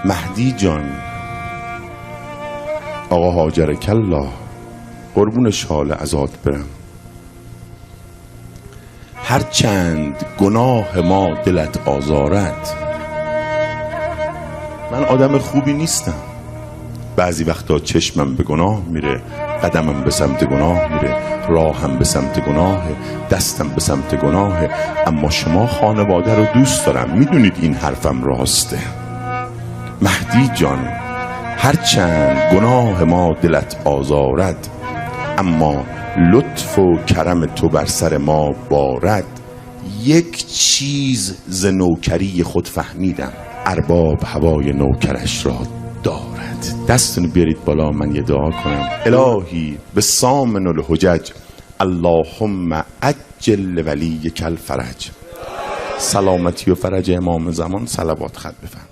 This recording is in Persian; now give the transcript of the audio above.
مهدی جان، آقا هاجر کلا، قربون شال ازاد برم. هر چند گناه ما دلت آزارد، من آدم خوبی نیستم. بعضی وقتا چشمم به گناه میره، قدمم به سمت گناه میره، راهم به سمت گناه، دستم به سمت گناه. اما شما خانواده رو دوست دارم، میدونید این حرفم راسته. مهدی جان، هرچند گناه ما دلت آزارد، اما لطف و کرم تو بر سر ما بارد. یک چیز ز نوکری خود فهمیدم، ارباب هوای نوکرش را دارد. دستونو بیارید بالا، من یه دعا کنم. الهی به سامن الحجج، اللهم عجل ولیک الفرج. سلامتی و فرج امام زمان صلوات خط بفرم.